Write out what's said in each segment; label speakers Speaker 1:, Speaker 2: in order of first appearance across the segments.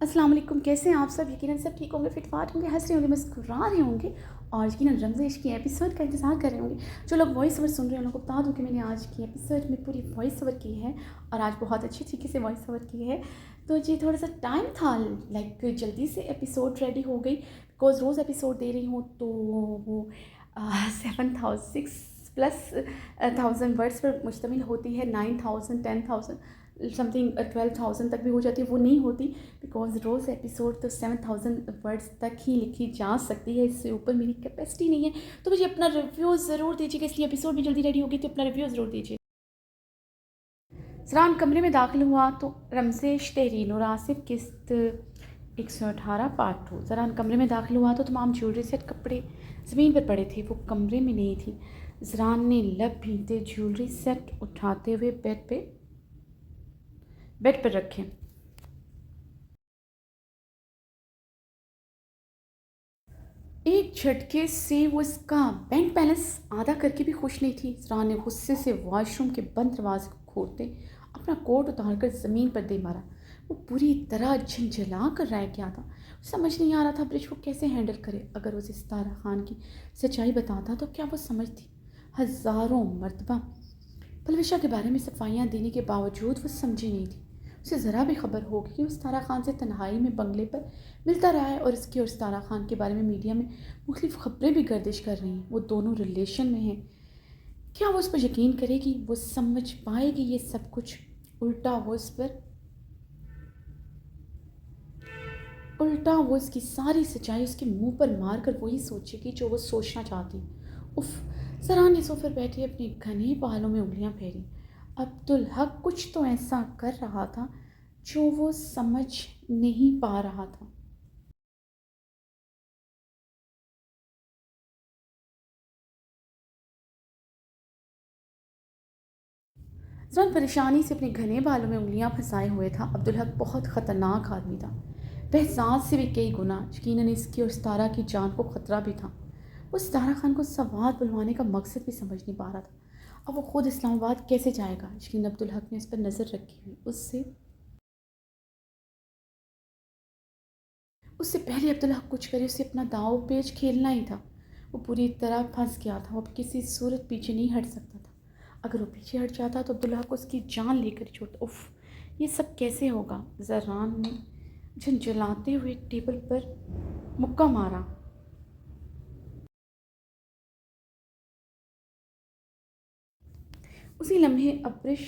Speaker 1: अस्सलाम वालेकुम, कैसे हैं आप सब? यकीनन सब ठीक होंगे, फिट-फाट होंगे, हँस रहे होंगे, मुस्कुरा रहे होंगे और यकीनन रमज़ इश्क के एपिसोड का इंतज़ार कर रहे होंगे। जो लोग वॉइस ओवर सुन रहे हैं, उन लोगों को बता दूँ कि मैंने आज की एपिसोड में पूरी वॉइस ओवर की है और आज बहुत अच्छी तरीके से वॉइस ओवर की है। तो जी थोड़ा-सा टाइम था, लाइक जल्दी से एपिसोड रेडी हो गई बिकॉज़ रोज़ एपिसोड दे रही हूँ तो वो 7,006 प्लस 1000 वर्ड्स पर मुश्तमिल होती है। 9000 10,000 समथिंग 12,000 तक भी हो जाती है, वो नहीं होती बिकॉज़ रोज़ एपिसोड तो 7,000 वर्ड्स तक ही लिखी जा सकती है, इससे ऊपर मेरी कैपेसिटी नहीं है। तो मुझे अपना रिव्यू ज़रूर दीजिएगा, इसलिए एपिसोड भी जल्दी रेडी होगी तो अपना रिव्यू ज़रूर दीजिए। ज़रान कमरे में दाखिल हुआ तो रमज़ेश तहरीन और आसिफ किस्त 118 पार्ट 2। ज़रान कमरे में दाखिल हुआ तो तमाम ज्वेलरी सेट कपड़े ज़मीन पर पड़े थे, वो कमरे में नहीं थी। ज़रान ने लब भीनते ज्वेलरी सेट उठाते हुए बेड पर रखे। एक झटके से वो इसका बैंक बैलेंस आधा करके भी खुश नहीं थी। ज़रान ने गुस्से से वॉशरूम के बंद दरवाजे को खोलते अपना कोट उतारकर ज़मीन पर दे मारा। वो पूरी तरह झंझला कर रह गया था। समझ नहीं आ रहा था ब्रिज को कैसे हैंडल करे। अगर उसे सितारा खान की सच्चाई बताता तो क्या वो समझती? हज़ारों मर्तबा पलविशा के बारे में सफाइयाँ देने के बावजूद वो समझी नहीं थी। उसे ज़रा भी खबर होगी कि वो सितारा खान से तन्हाई में बंगले पर मिलता रहा है और इसकी और सितारा खान के बारे में मीडिया में मुख्तलिफ खबरें भी गर्दिश कर रही हैं। वो दोनों रिलेशन में हैं। क्या वो उस पर यकीन करेगी? वो समझ पाएगी ये सब कुछ? उल्टा वो इस पर उल्टा वो इसकी सारी सच्चाई उसके मुंह पर मार कर वही सोचेगी जो वो सोचना चाहती। उफ। जरा ने सोफे पर बैठे अपने घने बालों में उंगलियां फेरी। अब्दुल हक कुछ तो ऐसा कर रहा था जो वो समझ नहीं पा रहा था। जरा परेशानी से अपने घने बालों में उंगलियां फंसाए हुए था। अब्दुल हक बहुत ख़तरनाक आदमी था। वह जात से भी कई गुना, यकीनन इसकी और सितारा की जान को ख़तरा भी था। वो सितारा खान को सवाल बुलवाने का मकसद भी समझ नहीं पा रहा था। अब वो खुद इस्लामाबाद कैसे जाएगा? यकीन अब्दुल हक ने उस पर नज़र रखी हुई उससे उससे पहले अब्दुल हक कुछ करे उसे अपना दाव पेच खेलना ही था। वो पूरी तरह फंस गया था। वो अब किसी सूरत पीछे नहीं हट सकता था। अगर वो पीछे हट जाता तो अब्दुल हक उसकी जान लेकर छोड़ता। उफ। ये सब कैसे होगा? जरान ने झंझलाते हुए टेबल पर मुक्का मारा। उसी लम्हे अब्रिश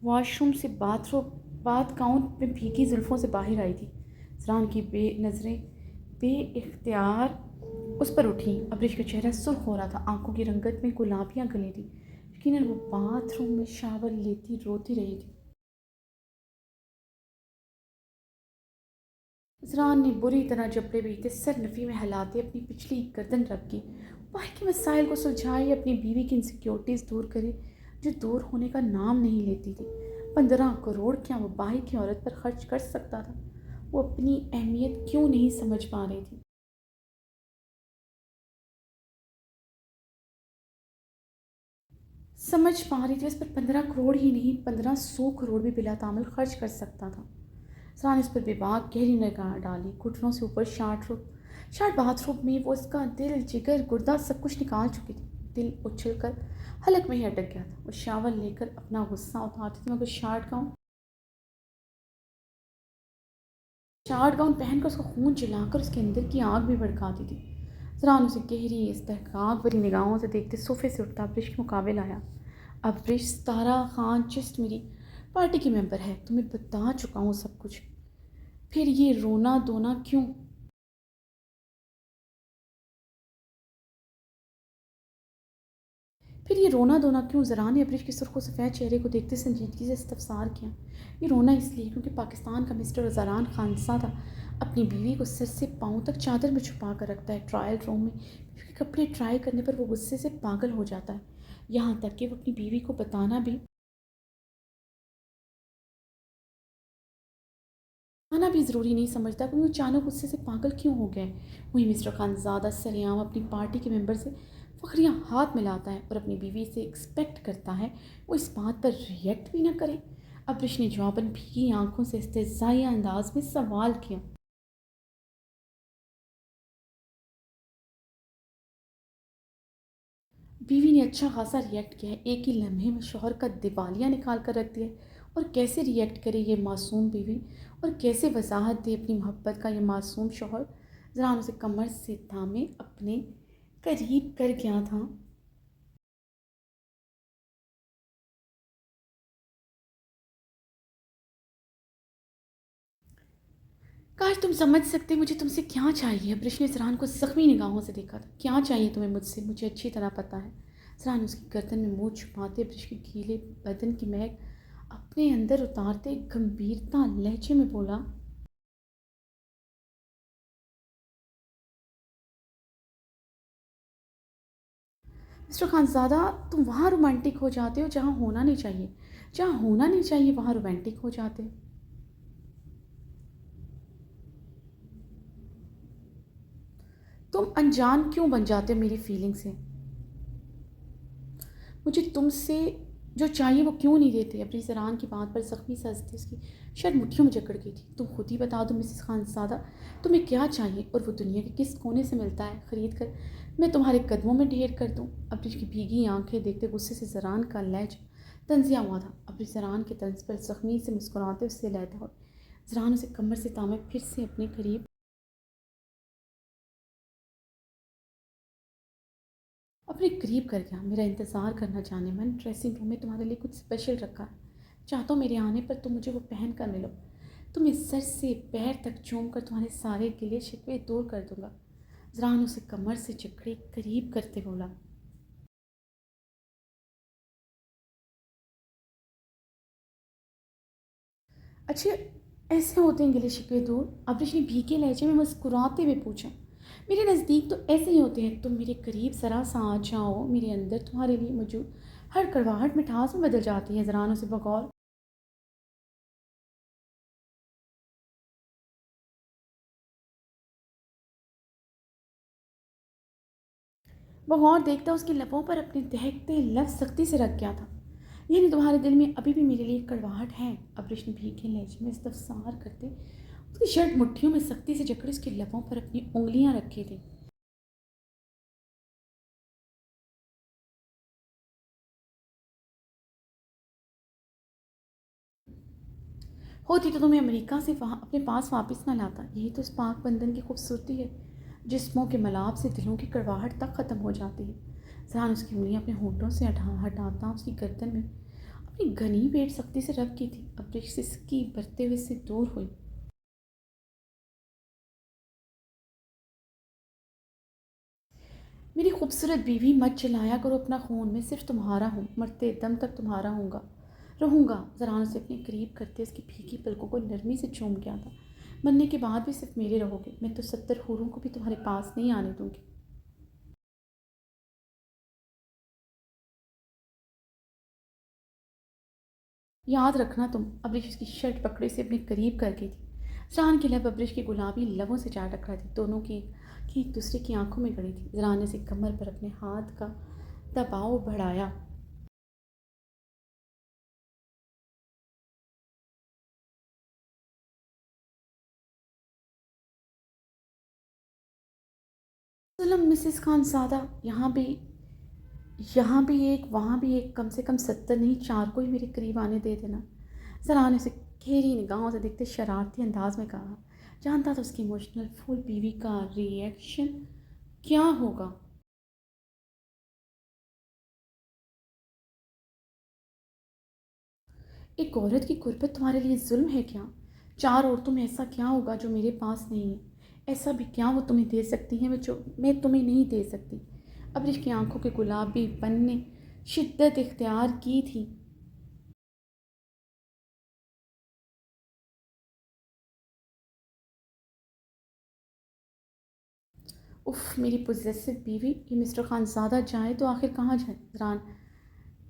Speaker 1: वॉशरूम से बाथरूम बाथ गाउन में भीगी जुल्फ़ों से बाहर आई थी। जरान की नज़रें बेइख्तियार उस पर उठी। अब्रिश का चेहरा सुर्ख हो रहा था, आंखों की रंगत में गुलाबियाँ गली थी। यकीनन वो बाथरूम में शावर लेती रोती रही थी। जरान ने बुरी तरह जबड़े बीते सर नफ़ी में हिलाते अपनी पिछली गर्दन रख की। बाहर के मसाइल को सुलझाए, अपनी बीवी की इनसिक्योरिटीज़ दूर करे जो दूर होने का नाम नहीं लेती थी। 15 करोड़ क्या वो बाहर की औरत पर खर्च कर सकता था? वो अपनी अहमियत क्यों नहीं समझ पा रही थी? समझ पा रही थी उस पर 15 करोड़ ही नहीं, 1500 करोड़ भी बिला तामल खर्च कर सकता था। सान इस पर बेबाक गहरी निगाह डाली। घुटनों से ऊपर शार्ट बाथरूम में वो उसका दिल जिगर गुर्दा सब कुछ निकाल चुकी थी। दिल उछल कर हलक में ही अटक गया था। वो शावर लेकर अपना गुस्सा उतारती थी मगर शार्ट गाउन पहनकर उसका खून जलाकर उसके अंदर की आग भी भड़काती थी। जरान उसे गहरी इस्तेहकाक भरी निगाहों से देखते सोफे से उठता अब्रिश के मुकाबले आया। अब्रिश, तारा खान जस्ट मेरी पार्टी की मेंबर है, तुम्हें बता चुका हूँ सब कुछ। फिर ये रोना धोना क्यों? फिर ये रोना धोना क्यों? ज़रा ने अब्रिश के सुर्ख सफ़ेद चेहरे को देखते संजीदगी से इस्तफसार किया। ये रोना इसलिए क्योंकि पाकिस्तान का मिस्टर ज़रान खानसादा अपनी बीवी को सर से पाँव तक चादर में छुपा कर रखता है। ट्रायल रूम में बीवी के कपड़े ट्राई करने पर वो गुस्से से पागल हो जाता है। यहाँ तक कि वो अपनी बीवी को बताना भी ज़रूरी नहीं समझता कि वो अचानक गुस्से से पागल क्यों हो गए। वही मिस्टर खानज़ादा सरेआम अपनी पार्टी के मेंबर से फ़खरियाँ हाथ मिलाता है और अपनी बीवी से एक्सपेक्ट करता है वो इस बात पर रिएक्ट भी ना करे। अब्रिश ने जवाबन भीगी आंखों से इस्तेज़ाई अंदाज में सवाल किया। बीवी ने अच्छा खासा रिएक्ट किया है, एक ही लम्हे में शौहर का दिवालिया निकाल कर रख दिया है। और कैसे रिएक्ट करे ये मासूम बीवी, और कैसे वजाहत दे अपनी मोहब्बत का ये मासूम शौहर। जरान उसे कमर से थामे अपने करीब कर गया था। काश तुम समझ सकते मुझे तुमसे क्या चाहिए। ब्रिश ने जरान को जख्मी निगाहों से देखा था। क्या चाहिए तुम्हें मुझसे, मुझे अच्छी तरह पता है। जरान उसकी गर्दन में मुंह छुपाते ब्रिश के गीले बदन की महक अपने अंदर उतारते गंभीरता लहजे में बोला। मिस्टर खानज़ादा, तुम वहाँ रोमांटिक हो जाते हो जहाँ होना नहीं चाहिए। जहाँ होना नहीं चाहिए वहाँ रोमांटिक हो जाते हो। तुम अनजान क्यों बन जाते हो मेरी फीलिंग से। मुझे तुमसे जो चाहिए वो क्यों नहीं देते। अपनी जरान की बात पर जख्मी सा हंसती उसकी शर्ट मुट्ठियों में जकड़ गई थी। तुम खुद ही बता दो मिसेस खानज़ादा, तुम्हें क्या चाहिए और वो दुनिया के किस कोने से मिलता है ख़रीद कर मैं तुम्हारे कदमों में ढेर कर दूँ। अपनी की भीगी आंखें देखते गुस्से से जरान का लहज तंजिया हुआ था। अपनी जरान के तंज पर जख्मी से मुस्कुराते उससे लहता हो। जरान उसे कमर से तामे फिर से अपने करीब अपने करीब कर गया। मेरा इंतज़ार करना जाने मन, ड्रेसिंग रूम में तुम्हारे लिए कुछ स्पेशल रखा है। चाहता हूँ मेरे आने पर तुम मुझे वो पहन कर मिलो। तुम्हें सर से पैर तक चूम कर तुम्हारे सारे गिले शिकवे दूर कर दूंगा। जरान उसे कमर से जकड़े करीब करते बोला। अच्छे, ऐसे होते हैं गिले शिकवे दूर। अब्रिश ने भीगे लहजे में मुस्कुराते हुए पूछा। मेरे नज़दीक तो ऐसे ही होते हैं। तुम मेरे करीब ज़रा सा आ जाओ, मेरे अंदर तुम्हारे लिए मौजूद हर कड़वाहट मिठास में बदल जाती है। जरान उसे बगौर बगौर देखता उसके लबों पर अपने दहकते लफ्ज़ सख्ती से रख गया था। यानी तुम्हारे दिल में अभी भी मेरे लिए कड़वाहट है। अब्रिश ने भीखे लहजे में इस्तफसार करते उसकी शर्ट मुट्ठियों में सख्ती से जकड़े उसके लबों पर अपनी उंगलियां रखी थी। होती तो तुम्हें अमेरिका से वहाँ अपने पास वापस ना लाता। यही तो इस पाक बंधन की खूबसूरती है। जिस्मों के मलाप से दिलों की कड़वाहट तक ख़त्म हो जाती है। जहान उसकी उंगलियां अपने होंठों से हटाता उसकी गर्दन में अपनी घनी पेट सख्ती से रब की थी। अब्रिश सिसकी बरते हुए से दूर हुई। मेरी खूबसूरत बीवी मत चिल्लाया करो अपना खून, मैं सिर्फ तुम्हारा हूँ, मरते दम तक तुम्हारा हूँगा रहूँगा। जरान से अपने करीब करते उसकी फीकी पलकों को नरमी से चूम गया था। मरने के बाद भी सिर्फ मेरे रहोगे, मैं तो 70 हूरों को भी तुम्हारे पास नहीं आने दूंगी। याद रखना तुम। अब्रिश उसकी शर्ट पकड़े से अपने करीब कर गई थी। जरान की लब अब्रिश की गुलाबी लबों से जा टकरा थी। दोनों की एक दूसरे की आंखों में गड़ी थी। जरान ने से कमर पर अपने हाथ का दबाव बढ़ाया। जुल्म मिसेस खानज़ादा, यहाँ भी एक वहाँ भी एक, कम से कम 70 नहीं 4 को ही मेरे करीब आने दे देना। जरा ने उसे गहरी निगाहों से देखते शरारती अंदाज में कहा। जानता था उसकी इमोशनल फुल बीवी का रिएक्शन क्या होगा। एक औरत की गुर्बत तुम्हारे लिए जुल्म है क्या। 4 औरतों में ऐसा क्या होगा जो मेरे पास नहीं है। ऐसा भी क्या वो तुम्हें दे सकती हैं जो मैं तुम्हें नहीं दे सकती। अब्रिश की आंखों के गुलाबी पन ने शिद्दत इख्तियार की थी। उफ, मेरी पोजेसिव बीवी, ये मिस्टर खानज़ादा जाए तो आखिर कहाँ जाए। जरान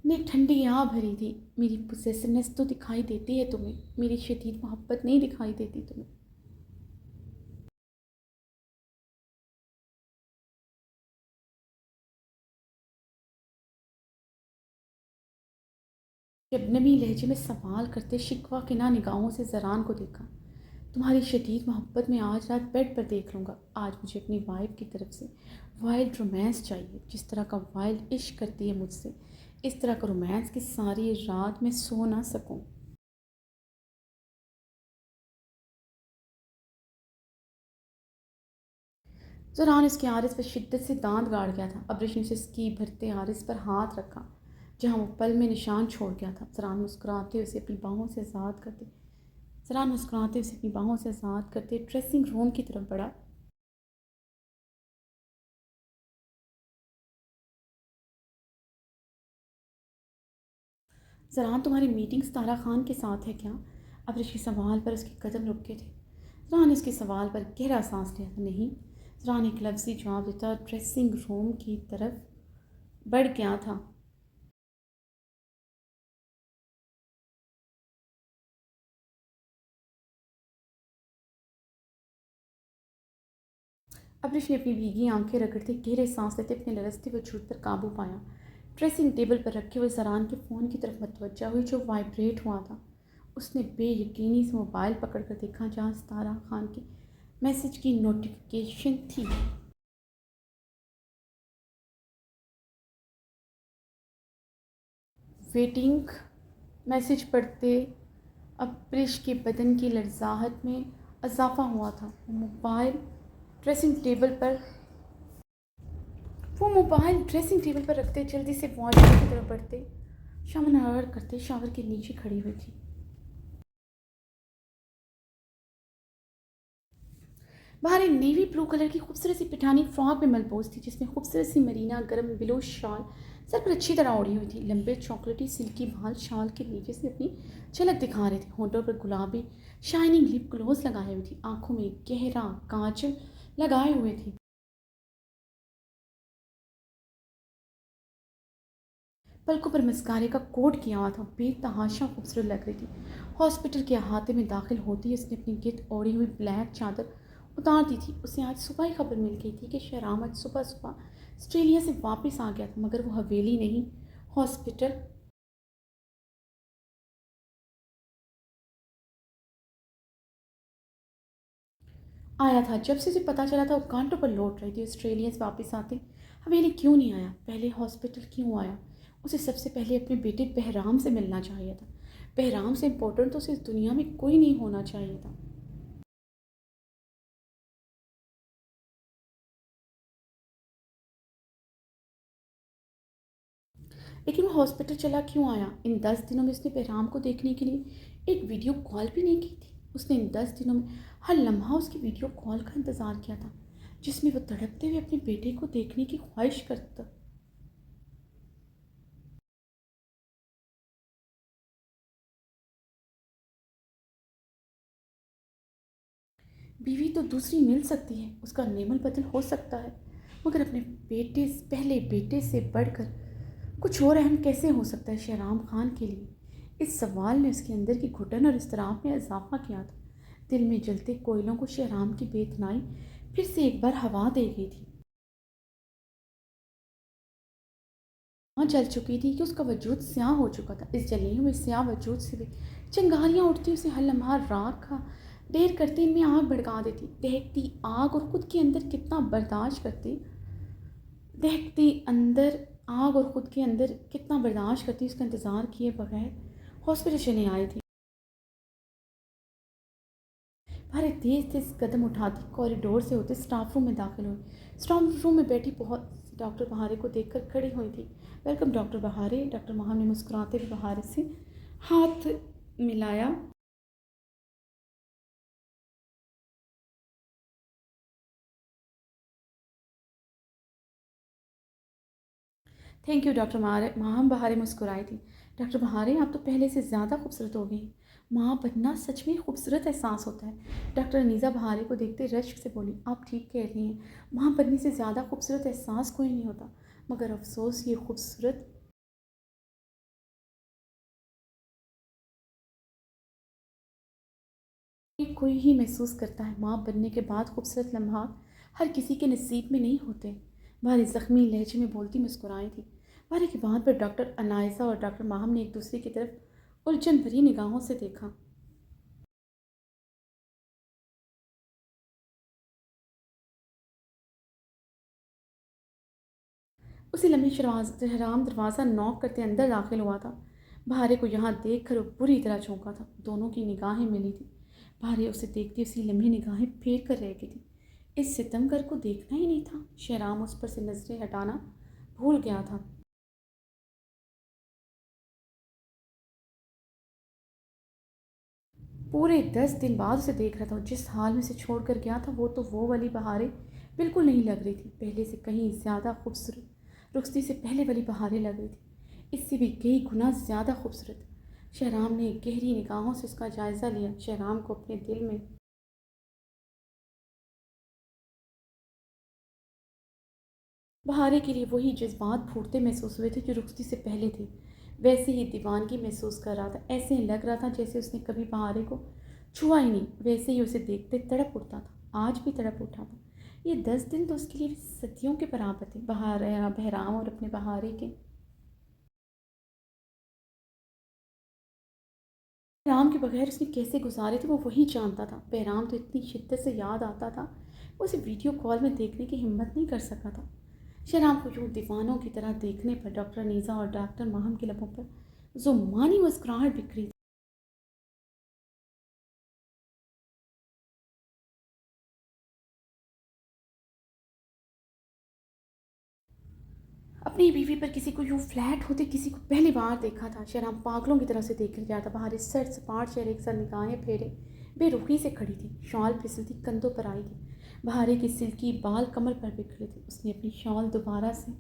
Speaker 1: ने ठंडी आह भरी थी। मेरी पोजेसिवनेस तो दिखाई देती है तुम्हें, मेरी शदीद मोहब्बत नहीं दिखाई देती तुम्हें। शबनमी लहजे में सवाल करते शिकवा के ना निगाहों से ज़रान को देखा। तुम्हारी शदीद मोहब्बत में आज रात बेड पर देख लूँगा। आज मुझे अपनी वाइफ की तरफ से वाइल्ड रोमांस चाहिए। जिस तरह का वाइल्ड इश्क करती है मुझसे, इस तरह का रोमांस की सारी रात में सो ना सकूँ। ज़रान उसके आरिस पर शिद्दत से दांत गाड़ गया था। अब्रिश ने सिसकी भरते आरिस पर हाथ रखा जहाँ वो पल में निशान छोड़ गया था। ज़रान मुस्कुराते उसे अपनी बाहों से आज़ाद करते ड्रेसिंग रूम की तरफ बढ़ा। ज़रान, तुम्हारी मीटिंग तारा खान के साथ है क्या? अब्रिश के सवाल पर उसके कदम रुके थे। ज़रान ने उसके सवाल पर गहरा सांस लिया था। नहीं। ज़रान एक लफ्ज़ी जवाब देता और ड्रेसिंग रूम की तरफ बढ़ गया था। अब्रिश ने अपनी भीगी आंखें रगड़ते गहरे सांस लेते अपने लरसते वजूद पर काबू पाया। ड्रेसिंग टेबल पर रखे हुए ज़रान के फ़ोन की तरफ मतवज्जा हुई जो वाइब्रेट हुआ था। उसने बेयकीनी से मोबाइल पकड़ कर देखा जहाँ तारा खान के मैसेज की नोटिफिकेशन थी। वेटिंग मैसेज पढ़ते अब्रिश के बदन की लड़जाहट में इजाफा हुआ था। ड्रेसिंग टेबल पर वो मोबाइल ड्रेसिंग टेबल पर रखते जल्दी से वॉशरूम की तरफ बढ़ते। शमन हड़ करते शावर के नीचे खड़ी हुई थी। बाहर एक नेवी ब्लू कलर की खूबसूरत सी पिठानी फ्रॉक में मलबूस थी जिसमें खूबसूरत सी मरीना गर्म बिलो शाल सर पर अच्छी तरह ओढ़ी हुई थी। लंबे चॉकलेटी सिल्की बाल शाल के नीचे से अपनी झलक दिखा रहे थे। होठों पर गुलाबी शाइनिंग लिप ग्लोस लगाए हुई थी। आंखों में गहरा काजल लगाए हुए थी। पलकों पर मस्कारे का कोट किया हुआ था। बेतहाशा खूबसूरत लग रही थी। हॉस्पिटल के अहाते में दाखिल होती ही उसने अपनी गिद्ध ओढ़ी हुई ब्लैक चादर उतार दी थी। उसे आज सुबह ही खबर मिल गई थी कि शहराम आज सुबह सुबह ऑस्ट्रेलिया से वापस आ गया था, मगर वो हवेली नहीं, हॉस्पिटल आया था। जब से उसे पता चला था वो कांटों पर लौट रही थी। ऑस्ट्रेलिया से वापस आते हवेली क्यों नहीं आया, पहले हॉस्पिटल क्यों आया? उसे सबसे पहले अपने बेटे बहराम से मिलना चाहिए था। बहराम से इम्पोर्टेंट तो उसे इस दुनिया में कोई नहीं होना चाहिए था। लेकिन वो हॉस्पिटल चला क्यों आया? इन 10 दिनों में उसने बहराम को देखने के लिए एक वीडियो कॉल भी नहीं की थी। उसने इन 10 दिनों में हर लम्हा उसकी वीडियो कॉल का इंतज़ार किया था जिसमें वो तड़पते हुए अपने बेटे को देखने की ख्वाहिश करता। बीवी तो दूसरी मिल सकती है, उसका नेमल बदल हो सकता है, मगर अपने बेटे पहले बेटे से बढ़कर कुछ और अहम कैसे हो सकता है शहराम खान के लिए? इस सवाल ने उसके अंदर की घुटन और इज़्तिराब में इजाफा किया था। दिल में जलते कोयलों को शहराम की बेतनाई फिर से एक बार हवा दे गई थी। वहाँ जल चुकी थी कि उसका वजूद स्याह हो चुका था। इस जले हुए स्याह वजूद से भी चिंगारियाँ उठती उसे हर लम्हा राख का ढेर करती, इनमें आग भड़का देती। दहकती आग और खुद के अंदर कितना बर्दाश्त करती, दहकती अंदर आग और ख़ुद के अंदर कितना बर्दाश्त करती, उसका इंतज़ार किए बगैर हॉस्पिटल चले आई थी। भारी तेज तेज कदम उठाती कॉरिडोर से होते स्टाफ रूम में दाखिल हुई। स्टाफ रूम में बैठी बहुत डॉक्टर बहारे को देखकर खड़ी हुई थी। वेलकम डॉक्टर बहारे। डॉक्टर महान ने मुस्कुराते हुए बहारे से हाथ मिलाया। थैंक यू डॉक्टर माहम बहारे मुस्कुराई थी। डॉक्टर बहारे, आप तो पहले से ज़्यादा खूबसूरत हो गई। माँ बनना सच में खूबसूरत एहसास होता है। डॉक्टर अनीज़ा बहारे को देखते रश्क से बोली, आप ठीक कह रही हैं, माँ बनने से ज़्यादा खूबसूरत एहसास कोई नहीं होता, मगर अफसोस ये खूबसूरत ये कोई ही महसूस करता है। माँ बनने के बाद खूबसूरत लम्हात हर किसी के नसीब में नहीं होते। भारी ज़ख्मी लहजे में बोलती मुस्कुराई थी। बारी की बात पर डॉक्टर अनायसा और डॉक्टर माहम ने एक दूसरे की तरफ उलझन भरी निगाहों से देखा। उसी लम्हे शहराम दरवाज़ा नॉक करते अंदर दाखिल हुआ था। भारे को यहाँ देख कर वो बुरी तरह चौंका था। दोनों की निगाहें मिली थी। भारे उसे देखती उसी लम्हे निगाहें फेर कर रह गई थी। इस सितमगर को देखना ही नहीं था। शहराम उस पर से नजरें हटाना भूल गया था। पूरे 10 दिन बाद उसे देख रहा था। जिस हाल में से छोड़ कर गया था वो वाली बहारें बिल्कुल नहीं लग रही थी। पहले से कहीं ज़्यादा खूबसूरत। रुखसती से पहले वाली बहारें लग रही थी, इससे भी कई गुना ज़्यादा खूबसूरत। शहराम ने गहरी निगाहों से उसका जायज़ा लिया। शहराम को अपने दिल में बहारे के लिए वही जज्बात फूटते महसूस हुए थे जो रुखसती से पहले थे। वैसे ही दीवानगी महसूस कर रहा था। ऐसे ही लग रहा था जैसे उसने कभी बहारे को छुआ ही नहीं। वैसे ही उसे देखते तड़प उठता था। आज भी तड़प उठा था। ये 10 दिन तो उसके लिए सदियों के बराबर थे। बहराम और अपने बहारे के राम के बगैर उसने कैसे गुजारे थे वो वही जानता था। बहराम तो इतनी शिद्दत से याद आता था, वो उसे वीडियो कॉल में देखने की हिम्मत नहीं कर सका था। शहराम को यूं दीवानों की तरह देखने पर डॉक्टर नीज़ा और डॉक्टर माहम के लबों पर जुम्मानी मुस्कुराहट बिखरी। अपनी बीवी पर किसी को यूं फ्लैट होते किसी को पहली बार देखा था। शहराम पागलों की तरह से देख गया था। बाहर इस सर सपाट चेहरे के साथ निगाहें फेरे बेरुखी से खड़ी थी। शॉल फिसलती कंधों पर आई थी। बहारे की सिल्की बाल कमर पर बिखरे थे। उसने अपनी शॉल दोबारा से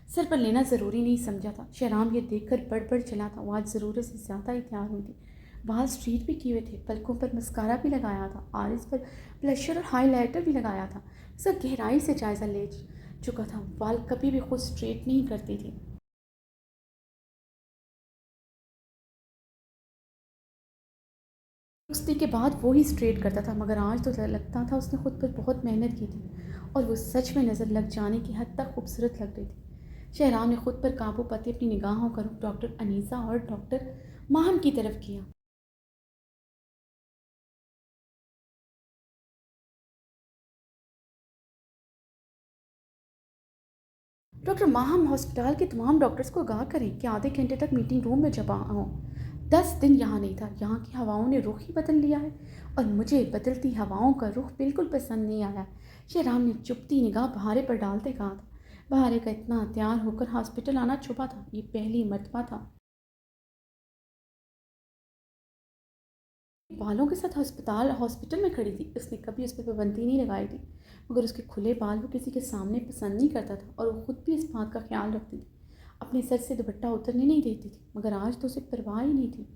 Speaker 1: सर पर लेना ज़रूरी नहीं समझा था। शहराम ये देखकर बड़बड़ चला था। वो आज ज़रूरत से ज़्यादा ही तैयार हुई थी। बाल स्ट्रीट भी किए हुए थे। पलकों पर मस्कारा भी लगाया था। आरिस पर ब्लशर और हाईलाइटर भी लगाया था। सब गहराई से जायज़ा ले चुका था। बाल कभी भी खुद स्ट्रेट नहीं करती थी। उस के बाद वो ही स्ट्रेट करता था, मगर आज तो लगता था उसने खुद पर बहुत मेहनत की थी और वो सच में नज़र लग जाने की हद तक खूबसूरत लग रही थी। शहराम ने खुद पर काबू पाते अपनी निगाहों का रुख डॉक्टर अनीसा और डॉक्टर माहम की तरफ किया। डॉक्टर माहम हॉस्पिटल के तमाम डॉक्टर्स को आगाह करें कि आधे घंटे तक मीटिंग रूम में जमा हों। 10 दिन यहाँ नहीं था। यहाँ की हवाओं ने रुख ही बदल लिया है और मुझे बदलती हवाओं का रुख बिल्कुल पसंद नहीं आया। शेराम ने चुपती निगाह बहारे पर डालते कहा था। बहारे का इतना तैयार होकर हॉस्पिटल आना छुपा था। ये पहली मर्तबा था। बालों के साथ हॉस्पिटल में खड़ी थी। उसने कभी उस पर पाबंदी नहीं लगाई थी, मगर उसके खुले बाल वो किसी के सामने पसंद नहीं करता था और वो खुद भी इस बात का ख्याल रखती थी। अपने सर से दुपट्टा उतरने नहीं देती थी, मगर आज तो उसे परवाह ही नहीं थी।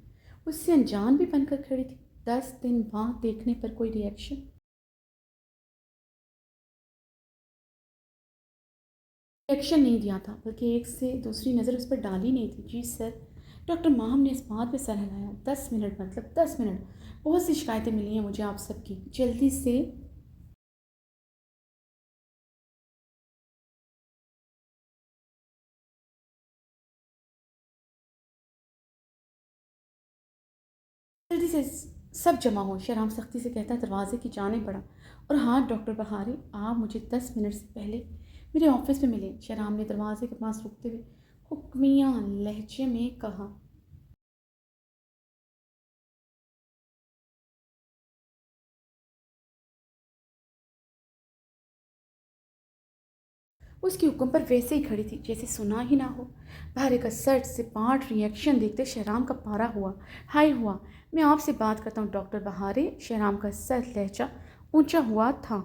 Speaker 1: उससे अनजान भी बनकर खड़ी थी। 10 दिन बाद देखने पर कोई रिएक्शन नहीं दिया था, बल्कि एक से दूसरी नज़र उस पर डाली नहीं थी। जी सर। डॉक्टर माहम ने इस बात पे सर हिलाया। 10 मिनट मतलब 10 मिनट। बहुत सी शिकायतें मिली हैं मुझे आप सबकी। जल्दी से जल्दी से सब जमा हो, शहराम सख्ती से कहता दरवाजे की जाने पड़ा। और हाँ डॉक्टर बहारे, आप मुझे 10 मिनट से पहले मेरे ऑफिस में मिले। शहराम ने दरवाजे के पास रुकते हुए हुक्मिया लहजे में कहा। उसके हुक्म पर वैसे ही खड़ी थी जैसे सुना ही ना हो। बहारे का सर्ट से पार्ट रिएक्शन देखते शहराम का पारा हुआ हाई हुआ। मैं आपसे बात करता हूँ डॉक्टर बहारे। शहराम का सर लहजा ऊंचा हुआ था।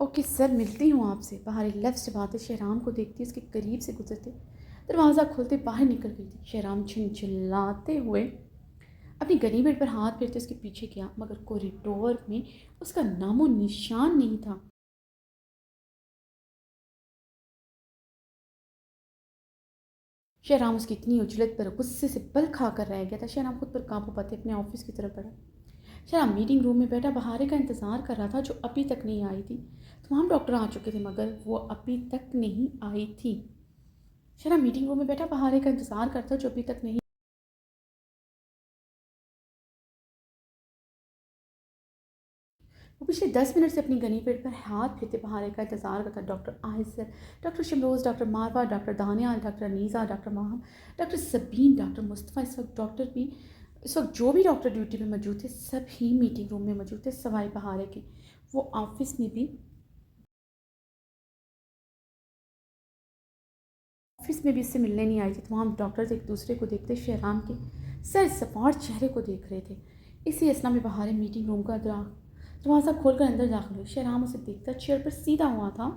Speaker 1: ओके सर, मिलती हूँ आपसे। बाहर एक लफ्ज़ बातें शहराम को देखती उसके करीब से गुजरते दरवाज़ा खोलते बाहर निकल गई थी। शहराम छिनचिल्लाते हुए अपनी गनीमत पर हाथ फेरते उसके पीछे गया, मगर कॉरिडोर में उसका नामो निशान नहीं था। शहराम उसकी इतनी उजलत पर गुस्से से बल खाकर रह गया था। शहराम खुद पर काबू पाते अपने ऑफिस की तरफ बढ़ा। शहराम मीटिंग रूम में बैठा बहारे का इंतज़ार कर रहा था, जो अभी तक नहीं आई थी। तमाम डॉक्टर आ चुके थे मगर वो अभी तक नहीं आई थी। शहराम मीटिंग रूम में बैठा बहारे का इंतज़ार करता, जो अभी तक नहीं। वो पिछले 10 मिनट से अपनी गनी पेट पर हाथ फेरते बहारे का इंतजार करता। Doctor Aysar, doctor Shamroz, doctor Marwa, doctor Daniyal, doctor Anisa, doctor Maham, doctor Sabeen, doctor Mustafa, इस वक्त जो भी डॉक्टर ड्यूटी में मौजूद थे सब ही मीटिंग रूम में मौजूद थे सवाई बहारे के। वो ऑफिस में भी इससे मिलने नहीं आई थी। तमाम डॉक्टर्स एक दूसरे को देखते शहराम के सर सपाट चेहरे को देख रहे थे। इसी असना में बहारे मीटिंग रूम का दरवाज़ा खोलकर अंदर दाखिल हुई। शहराम उसे देखता चेयर पर सीधा हुआ था।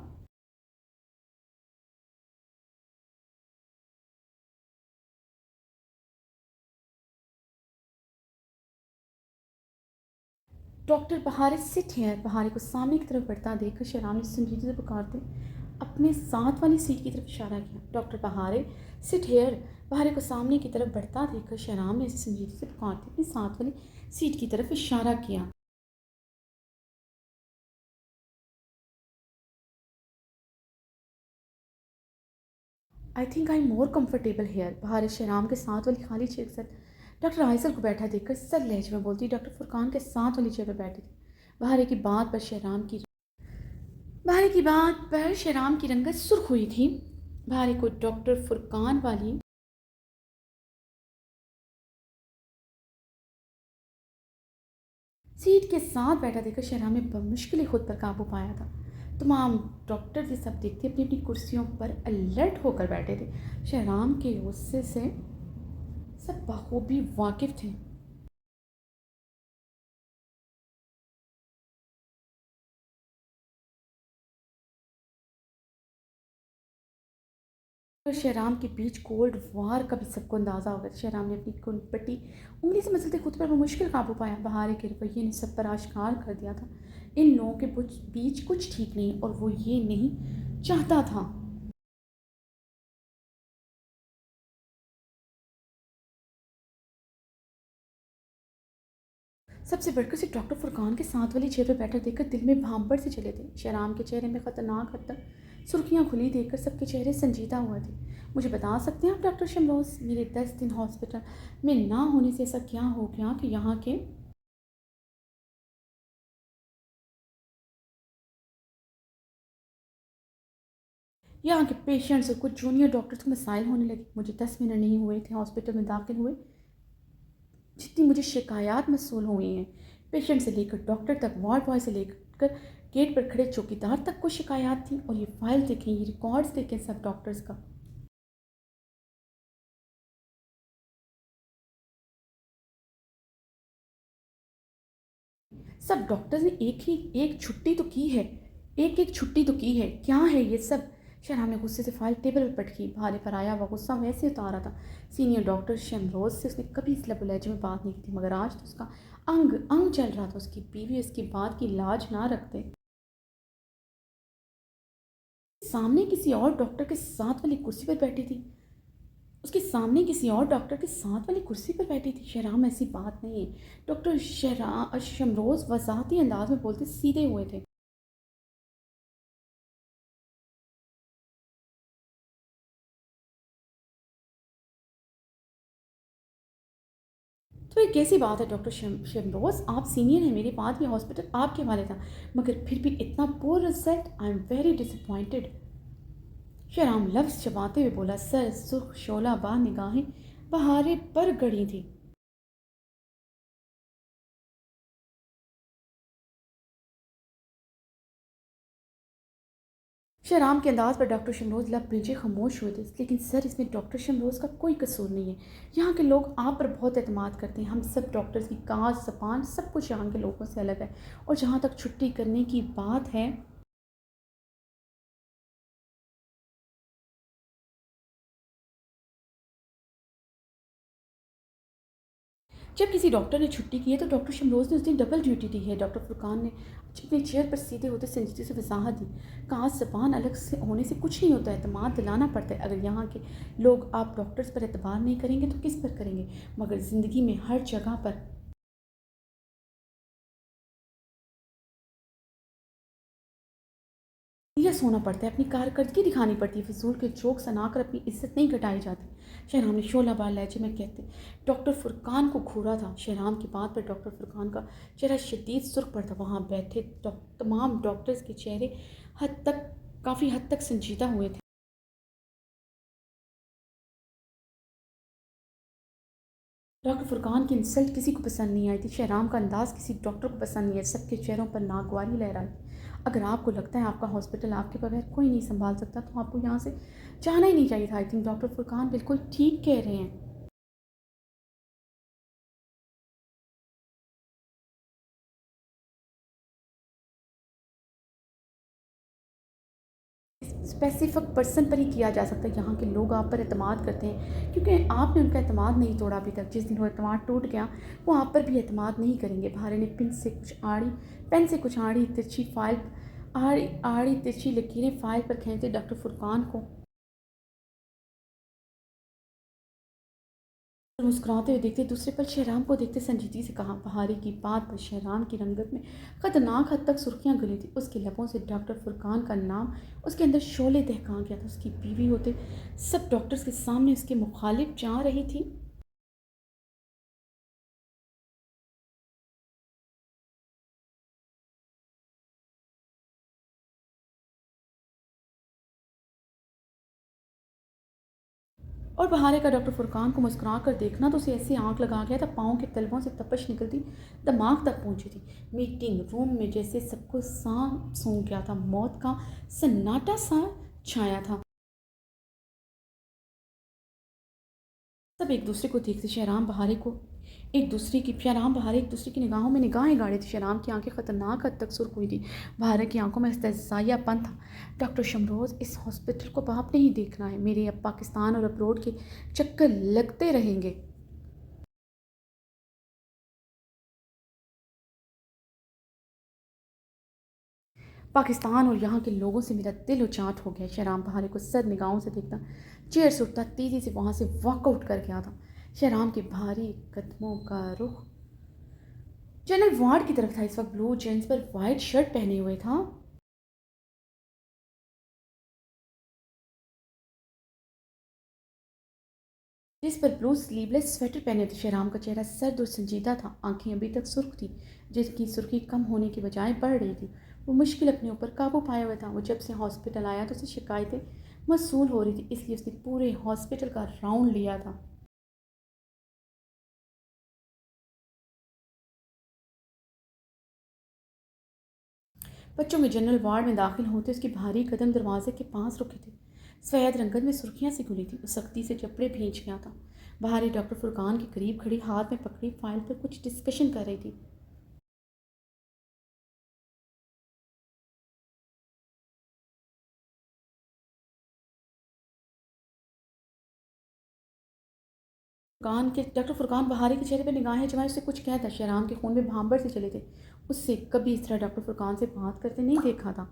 Speaker 1: डॉक्टर बहारे सिट है। बहारे को सामने की तरफ बढ़ता देखकर शहराम ने संजीदगी से पुकारते अपने साथ वाली सीट की तरफ इशारा किया। डॉक्टर बहारे सिट हेयर। बहारे को सामने की तरफ बढ़ता देखकर शहराम ने संजीदगी से पुकारते अपनी साथ वाली सीट की तरफ इशारा किया। I think I am more comfortable here. बहार शहराम के साथ वाली खाली चेयर पर डॉक्टर आयसर को बैठा देखकर सर लहजे में बोलती डॉक्टर फुरकान के साथ वाली चेयर पर बैठे थे। बहारे की बात पर शहराम की बहारे की बात पर शहराम की रंगत सुर्ख हुई थी। बहारे को डॉक्टर फुरकान वाली सीट के साथ बैठा देखकर शहराम ने बमुश्किल खुद पर काबू पाया था। तमाम डॉक्टर ये सब देखते अपनी अपनी कुर्सियों पर अलर्ट होकर बैठे थे। शहराम के गुस्से से सब बखूबी वाकिफ थे। और शहराम के बीच कोल्ड वार का भी सबको अंदाज़ा हो गया। शहराम ने अपनी कुनपटी उंगली से मसलते खुद पर मुश्किल काबू पाया। बहारे के रवैये ने सब पर आश्कार कर दिया था इन लोगों के बीच कुछ ठीक नहीं और वो ये नहीं चाहता था। सबसे बढ़कर से डॉक्टर फुरकान के साथ वाली चेयर पर बैठा देखकर दिल में भांपड़ से चले थे। शहराम के चेहरे में खतरनाक हद तक सुर्खियां खुली देखकर सबके चेहरे संजीदा हुए थे। मुझे बता सकते हैं आप डॉक्टर शमरोज, मेरे 10 दिन हॉस्पिटल में ना होने से ऐसा क्या हो गया कि यहाँ के पेशेंट्स और कुछ जूनियर डॉक्टर्स को मसाइल होने लगे। मुझे 10 मिनट नहीं हुए थे हॉस्पिटल में दाखिल हुए, जितनी मुझे शिकायत मसूल हुई हैं। पेशेंट से लेकर डॉक्टर तक, वार्ड बॉय से लेकर गेट पर खड़े चौकीदार तक को शिकायत थी। और ये फाइल देखें, ये रिकॉर्ड्स देखें सब डॉक्टर्स का। सब डॉक्टर्स ने एक छुट्टी तो की है, एक एक छुट्टी तो की है, क्या है ये सब। शहराम ने गुस्से से फाइल टेबल पर पटकी। भारे पर आया वह गुस्सा वैसे उतारा था। सीनियर डॉक्टर शमरोज से उसने कभी इस लबो लहजे में बात नहीं की थी, मगर आज तो उसका अंग अंग चल रहा था। उसकी बीवी उसकी बात की लाज ना रखते सामने किसी और डॉक्टर के साथ वाली कुर्सी पर बैठी थी। उसके सामने किसी और डॉक्टर के साथ वाली कुर्सी पर बैठी थी। शहराम, ऐसी बात नहीं है। डॉक्टर शमरोज वजाहती अंदाज में बोलते सीधे हुए थे। तो ये कैसी बात है डॉक्टर शमरोज, आप सीनियर हैं, मेरी बात ये हॉस्पिटल आपके हवाले था, मगर फिर भी इतना poor result, I am very disappointed. Shahram लफ्ज़ चबाते हुए बोला। सर सुर्ख शोला बा निगाहें बहारे पर गड़ी थी। शहराम के अंदाज पर डॉक्टर शमरोज लब नीचे खामोश हुए थे। लेकिन सर, इसमें डॉक्टर शमरोज का कोई कसूर नहीं है। यहाँ के लोग आप पर बहुत एतमाद करते हैं। हम सब डॉक्टर्स की काज जबान सब कुछ यहाँ के लोगों से अलग है। और जहाँ तक छुट्टी करने की बात है, जब किसी डॉक्टर ने छुट्टी की है तो डॉक्टर शमरोज़ ने उस दिन डबल ड्यूटी दी है। डॉक्टर फुरकान ने अपनी चेयर पर सीधे होते संजीदगी से वजाहत दी। कहा, ज़बान अलग से होने से कुछ नहीं होता है, एतमाद दिलाना पड़ता है। अगर यहाँ के लोग आप डॉक्टर्स पर एतबार नहीं करेंगे तो किस पर करेंगे? मगर ज़िंदगी में हर जगह पर सीरियस होना पड़ता है, अपनी कारकर्दगी दिखानी पड़ती है, फिजूल के जोक सुनाकर अपनी इज्जत नहीं घटाई जाती। शहराम ने शोलाबार लहजे में कहते डॉक्टर फुरकान को घूरा था। शहराम की बात पर डॉक्टर फुरकान का चेहरा शदीद सुर्ख पड़ था। वहाँ बैठे तमाम डॉक्टर्स के चेहरे काफ़ी हद तक संजीदा हुए थे। डॉक्टर फुरकान की इंसल्ट किसी को पसंद नहीं आई थी। शहराम का अंदाज़ किसी डॉक्टर को पसंद नहीं है। सबके चेहरों पर नागवारी लहराई। अगर आपको लगता है आपका हॉस्पिटल आपके बगैर कोई नहीं संभाल सकता तो आपको यहाँ से जाना ही नहीं चाहिए था। आई थिंक डॉक्टर फुरकान बिल्कुल ठीक कह रहे हैं। स्पेसिफिक पर्सन पर ही किया जा सकता है। यहाँ के लोग आप पर एतमाद करते हैं क्योंकि आपने उनका एतमाद नहीं तोड़ा अभी तक। जिस दिन वो एतमाद टूट गया वो आप पर भी एतमाद नहीं करेंगे। भारे ने पेन से कुछ आड़ी तिरछी फाइल आड़ी आड़ी तिरछी लकीरें फाइल पर खींचते डॉक्टर फुरकान को मुस्कुराते हुए देखते दूसरे पल शहराम को देखते संजीदगी से कहा। बहारी की बात पर शहराम की रंगत में खतरनाक हद तक सुर्खियां गली थी। उसके लबों से डॉक्टर फुरकान का नाम उसके अंदर शोले दहका गया था। उसकी बीवी होते सब डॉक्टर्स के सामने उसके मुखालिफ जा रही थी। और बहारे का डॉक्टर फुरकान को मुस्कुरा कर देखना तो उसे ऐसी आंख लगा गया था, पाँव के तलवों से तपश निकलती दिमाग तक पहुंची थी। मीटिंग रूम में जैसे सबको सांप सूंघ गया था। मौत का सन्नाटा सा छाया था। सब एक दूसरे को देखते। शहराम बहारे एक दूसरे की निगाहों में निगाहें गाड़ी थी। शहराम की आंखें खतरनाक हद तक सुर्ख हुई थी। बहारे की आंखों में इस्तेज़ायापन था। डॉक्टर शमरोज़, इस हॉस्पिटल को बाप नहीं देखना है। मेरे अब पाकिस्तान और अब्रोड के चक्कर लगते रहेंगे। पाकिस्तान और यहाँ के लोगों से मेरा दिल उचाट हो गया। शहराम बहारे को सद निगाहों से देखता चेयर से उठता तेज़ी से वहाँ से वॉकआउट कर गया था। शहराम के भारी कदमों का रुख जनरल वार्ड की तरफ था। इस वक्त ब्लू जींस पर वाइट शर्ट पहने हुए था जिस पर ब्लू स्लीवलेस स्वेटर पहने थे। शहराम का चेहरा सर्द और संजीदा था। आंखें अभी तक सुर्ख थी जिसकी सुर्खी कम होने की बजाय बढ़ रही थी। वो मुश्किल अपने ऊपर काबू पाया हुआ था। वो जब से हॉस्पिटल आया तो उसे शिकायतें मौसूल हो रही थी, इसलिए उसने पूरे हॉस्पिटल का राउंड लिया था। बच्चों में जनरल वार्ड में दाखिल होते उसके भारी कदम दरवाजे के पास रुके थे। सफ़ेद रंगत में सुर्खियां सी घुली थी। वो सख्ती से चप्पड़े भींच गया था। बाहर डॉक्टर फुरकान के करीब खड़ी हाथ में पकड़ी फाइल पर कुछ डिस्कशन कर रही थी। डॉक्टर फुरकान बहारी के चेहरे पर निगाहें जमाए उससे कुछ कहता। शहराम के खून में भांबर से चले थे। उससे कभी इस तरह डॉक्टर फुरकान से बात करते नहीं देखा था।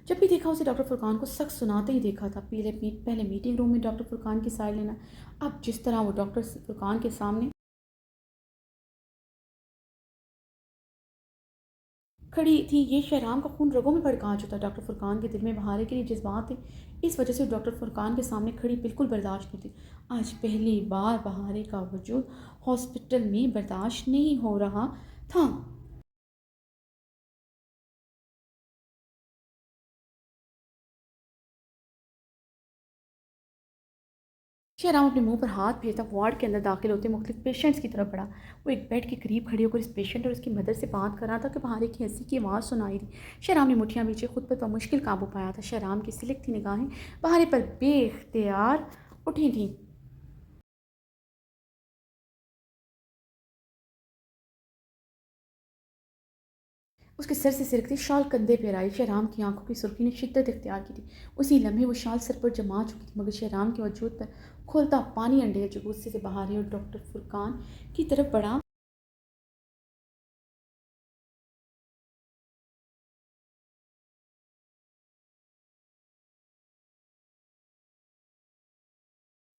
Speaker 1: जब भी देखा उसे डॉक्टर फुरकान को सख्त सुनाते ही देखा था। पहले मीटिंग रूम में डॉक्टर फुरकान की साइड लेना, अब जिस तरह वो डॉक्टर फुरकान के सामने खड़ी थी, ये शहराम का खून रगों में भड़का चुका था। डॉक्टर फुरकान के दिल में बहारे के लिए जज्बात थे, इस वजह से डॉक्टर फुरकान के सामने खड़ी बिल्कुल बर्दाश्त नहीं थी। आज पहली बार बहारे का वजूद हॉस्पिटल में बर्दाश्त नहीं हो रहा था। शहराम अपने मुंह पर हाथ फेरता वार्ड के अंदर दाखिल होते मुख्तलिफ पेशेंट्स की तरफ बढ़ा। वो एक बेड के करीब खड़े होकर इस पेशेंट और उसकी मदर से बात कर रहा था कि बहारे की हंसी की आवाज़ सुनाई दी। शहराम ने मुठियां पीछे खुद पर मुश्किल काबू पाया था। शहराम की सिलक थी निगाहें बहारे पर बेख्तियार उठी थीं। उसके सर से सिरकती शाल कंधे पर आई। शहराम की आंखों की सुर्खी ने शिद्दत इख्तियार की थी। उसी लम्हे वो शाल सर पर जमा चुकी थी, मगर शहराम के वजूद पर खोलता पानी अंडे जो गुस्से से बहारी और डॉक्टर फुरकान की तरफ बढ़ा।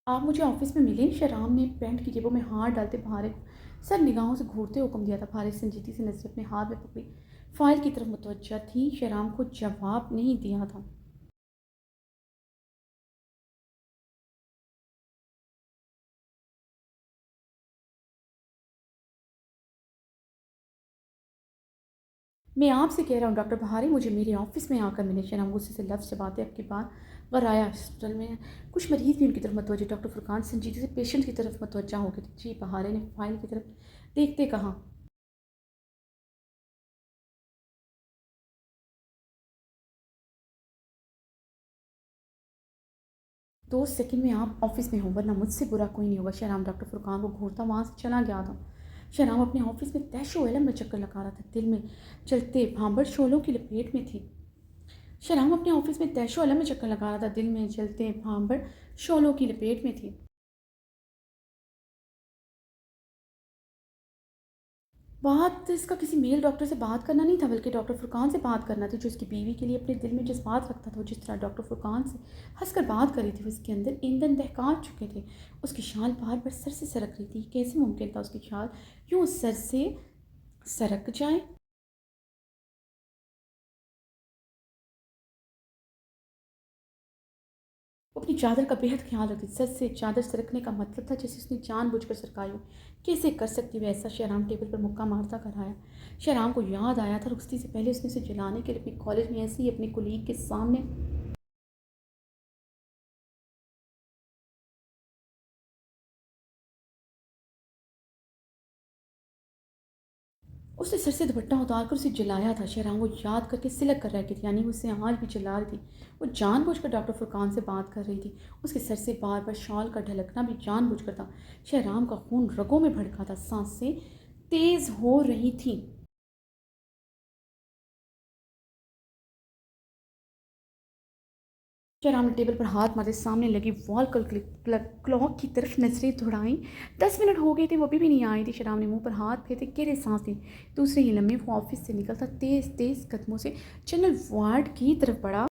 Speaker 1: आप मुझे ऑफिस में मिले। शहराम ने पैंट की जेबों में हाथ डालते भारे को सर निगाहों से घूरते हुक्म दिया था। भारे संजीदगी से नजरें अपने हाथ में पकड़ी फाइल की तरफ मुतवज्जा थी। शहराम को जवाब नहीं दिया था। मैं आपसे कह रहा हूँ डॉक्टर बहारी, मुझे मेरे ऑफिस में आकर मिले। शहनाम गुस्से से लफ्ज़ चबाते अब की बार गराया। हॉस्पिटल में कुछ मरीज भी उनकी तरफ मतवजह। डॉक्टर फुरकान संजीदगी से पेशेंट की तरफ मतवजा हो गए थे। जी, बहारे ने फाइल की तरफ देखते कहा। 2 सेकंड में आप ऑफिस में हो, वरना मुझसे बुरा कोई नहीं होगा। शहराम डॉक्टर फुरकान को घूरता वहाँ से चला गया था। शहराम अपने ऑफिस में तैशो एलम में चक्कर लगा रहा था। दिल में चलते भांबड़ शोलों की लपेट में थी। शहराम अपने ऑफिस में तैशो एलम में चक्कर लगा रहा था। दिल में चलते भांबड़ शोलों की लपेट में थी। बात इसका किसी मेल डॉक्टर से बात करना नहीं था, बल्कि डॉक्टर फुरकान से बात करना थी, जो इसकी बीवी के लिए अपने दिल में जज्बात रखता था। जिस तरह डॉक्टर फुरकान से हंसकर बात करी थी, उसके अंदर ईंधन दहका चुके थे। उसकी शाल बार बार सर से सरक रही थी। कैसे मुमकिन था उसकी शाल यूं सर से सरक जाए? वो अपनी चादर का बेहद ख्याल रखती। सर से चादर सरकने का मतलब था जैसे उसने जानबूझकर सरकाई हो। कैसे कर सकती वह ऐसा? शहराम टेबल पर मुक्का मारता कर आया। शहराम को याद आया था रुखसती से पहले उसने उसे जलाने के लिए अपने कॉलेज में ऐसे ही अपने कुलीग के सामने उसने सर से दुपट्टा उतार कर उसे जलाया था। शहराम वो याद करके सिलक कर रह गई थी, यानी वो उसे आज भी जला रही थी। वो जानबूझकर डॉक्टर फुरकान से बात कर रही थी। उसके सर से बार बार शॉल का ढलकना भी जानबूझकर था। शहराम का खून रगों में भड़का था। सांसें तेज हो रही थी। शहराम ने टेबल पर हाथ मारते सामने लगी वॉल क्लॉक की तरफ नजरें दौड़ाई। 10 मिनट हो गए थे, वो अभी भी नहीं आई थी। शहराम ने मुंह पर हाथ फेरते गहरे सांस ली। दूसरे ही लम्हे वो ऑफिस से निकलता तेज तेज कदमों से जनरल वार्ड की तरफ बढ़ा।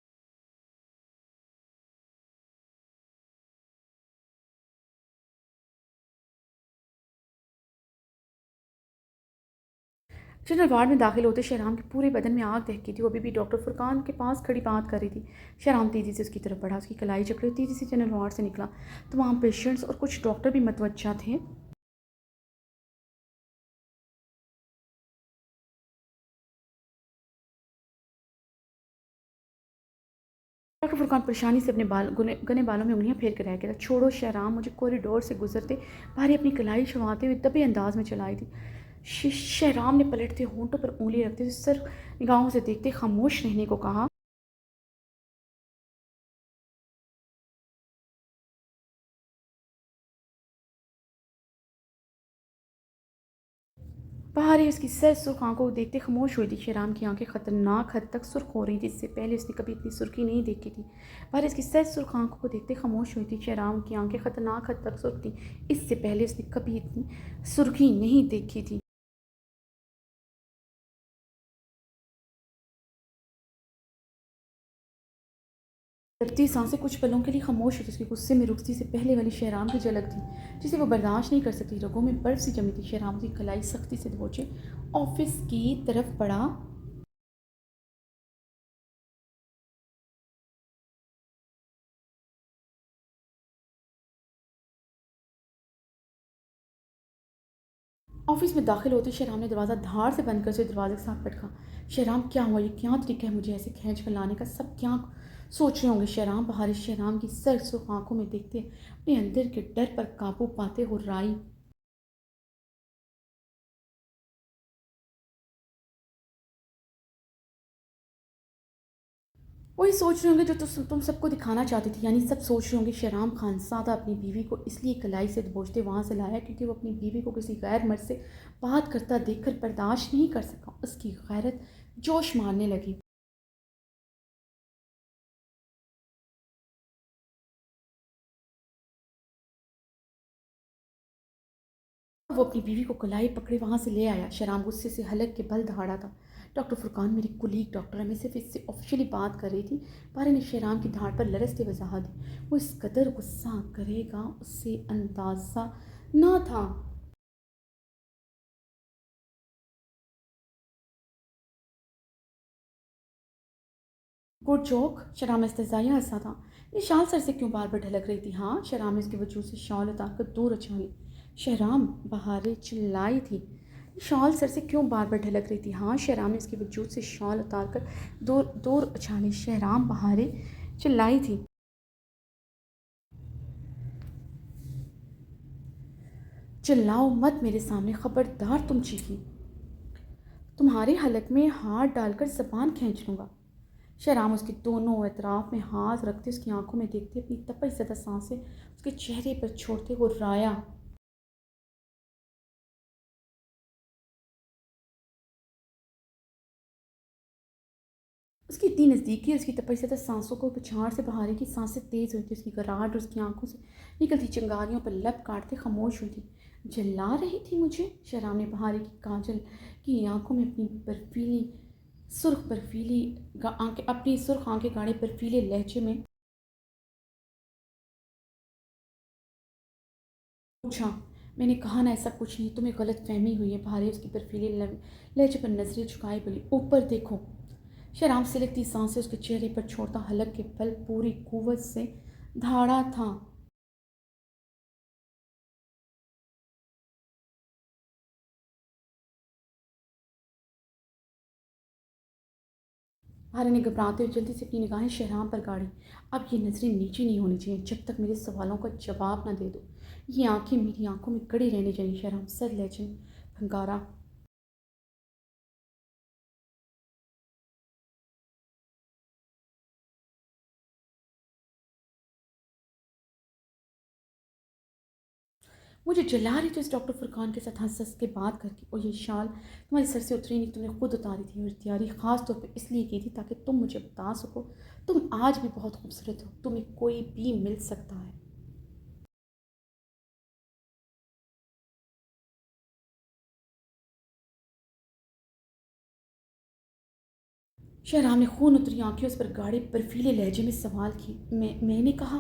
Speaker 1: जनरल वार्ड में दाखिल होते शहराम के पूरे बदन में आग दहकी थी। वो अभी भी डॉक्टर फुरकान के पास खड़ी बात कर रही थी। शहराम तेज़ी से उसकी तरफ बढ़ा, उसकी कलाई जकड़े तेज़ी से जनरल वार्ड से निकला। तमाम पेशेंट्स और कुछ डॉक्टर भी मतवज्जा थे। डॉक्टर फुरकान परेशानी से अपने घने बालों में उंगलियां फेर कर रह गया था। छोड़ो शहराम, मुझे कॉरिडोर से गुजरते भारी अपनी कलाई छुड़ाते हुए दबे अंदाज में चलाई थी। शहराम ने पलटते होंठों पर उंगली रखते हुए सर निगाहों से देखते खामोश रहने को कहा। बाहर ही उसकी सर सुर्ख आंखों को देखते खामोश हुई थी। शहराम की आंखें खतरनाक हद तक सुर्ख हो रही थी। इससे पहले उसने कभी इतनी सुर्खी नहीं देखी थी। बाहर इसकी सर सुर्ख आंखों को देखते खामोश हुई थी। शहराम की आंखें खतरनाक हद तक सुर्ख थी। इससे पहले उसने कभी इतनी सुर्खी नहीं देखी थी। डरती सांसें कुछ पलों के लिए खामोश हुई थी। उसके गुस्से में रुखती से पहले वाली शहराम की झलक थी, जिसे वो बर्दाश्त नहीं कर सकती। रगों में बर्फ सी जमी थी। शहराम की कलाई सख्ती से दबोचे ऑफिस की तरफ बढ़ा। ऑफिस में दाखिल होते शहराम ने दरवाज़ा धार से बंद कर उसे दरवाजे के साथ पटका। शहराम, क्या हुआ? ये क्या तरीका है मुझे ऐसे खींच कर लाने का? सब क्या सोच रहे होंगे? शहराम बाहर शहराम की सर सुर्ख आंखों में देखते अपने अंदर के डर पर काबू पाते हो राई। वही सोच रहे होंगे जो तुम सबको दिखाना चाहती थी, यानी सब सोच रहे होंगे शहराम खानसादा अपनी बीवी को इसलिए कलाई से दबोचते वहाँ से लाया क्योंकि वो अपनी बीवी को किसी गैर मर्द से बात करता देखकर बर्दाश्त नहीं कर सका। उसकी गैरत जोश मारने लगी। वो अपनी बीवी को कलाई पकड़े वहाँ से ले आया। शहराम गुस्से से हलक के बल दहाड़ा था। डॉक्टर फुरकान मेरी कुलीग डॉक्टर है, मैं सिर्फ इससे ऑफिशियली बात कर रही थी। पारे ने शहराम की धाड़ पर लरसते वजाहत दी। वो इस कदर गुस्सा करेगा उससे अंदाज़ा ना था। गुड जोक, शराम इस्तेज़ाइया हँसा था। ये शाल सर से क्यों बार बार ढलक रही थी? हाँ, शराम ने उसके वजूद से शॉल उतार कर दूर उछाली। शहराम बहारे चिल्लाई थी। ये शॉल सर से क्यों बार बार ढलक रही थी? हाँ, शहराम ने उसके वजूद से शॉल उतार कर दूर दूर उछाली। शहराम बहारे चिल्लाई थी। चिल्लाओ मत मेरे सामने, खबरदार तुम चीखी। तुम्हारे हलक में हाथ डालकर ज़बान खींच लूँगा। शहराम उसके दोनों अतराफ में हाथ रखते उसकी आंखों में देखते अपनी तपश ज़दा सांसें उसके चेहरे पर छोड़ते वो राया। उसकी इतनी नज़दीकी उसकी तपश ज़दा सांसों को पछाड़ से बहाने की सांसें तेज़ हुई थी। उसकी कराहट और उसकी आंखों से निकलती चिंगारियों पर लब काटते खामोश हुई थी। जला रही थी मुझे? शहराम ने बहारे की काजल की आंखों में अपनी बर्फीली सुर्ख बर्फीली आंखें अपनी सुर्ख आंखें गाड़े बर्फीले लहजे में पूछा। मैंने कहा ना ऐसा कुछ नहीं, तुम्हें गलत फहमी हुई है। भारी उसकी बर्फीले लहजे पर नजरें झुकाई बोली, ऊपर देखो। शराब सिलकती सांसें उसके चेहरे पर छोड़ता हलक के पल पूरी कुव्वत से धाड़ा था। भारे ने घबराते हुए जल्दी से अपनी निगाहें शहराम पर गाड़ी। अब ये नज़रें नीचे नहीं होनी चाहिए जब तक मेरे सवालों का जवाब ना दे दो। ये आंखें मेरी आंखों में गड़ी रहनी चाहिए। शहराम सर लहजे में फंकारा। मुझे जला रही थी उस डॉक्टर फुरकान के साथ हंस हंस के बात करके। और ये शाल तुम्हारे सर से उतरी नहीं, तुमने खुद उतारी थी। और तैयारी ख़ास तौर पे इसलिए की थी ताकि तुम मुझे बता सको तुम आज भी बहुत खूबसूरत हो, तुम्हें कोई भी मिल सकता है। शहराम ने खून उतरी आंखें उस पर गाढ़े बर्फीले लहजे में सवाल की। मैंने कहा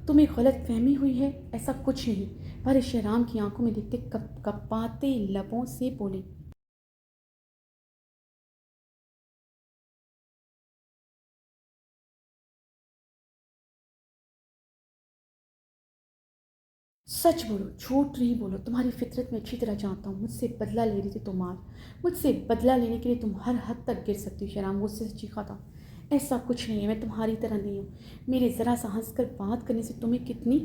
Speaker 1: तुम्हें गलत फहमी हुई है, ऐसा कुछ नहीं। पर शहराम की आंखों में देखते कप कपाते लबों से बोली, सच बोलो झूठ नहीं बोलो। तुम्हारी फितरत में अच्छी तरह जानता हूँ। मुझसे बदला ले रही थी तुम आज। मुझसे बदला लेने के लिए तुम हर हद तक गिर सकती हो। शराब गुस्से से चीखा था। ऐसा कुछ नहीं है, मैं तुम्हारी तरह नहीं हूँ। मेरे ज़रा सा हंसकर बात करने से तुम्हें कितनी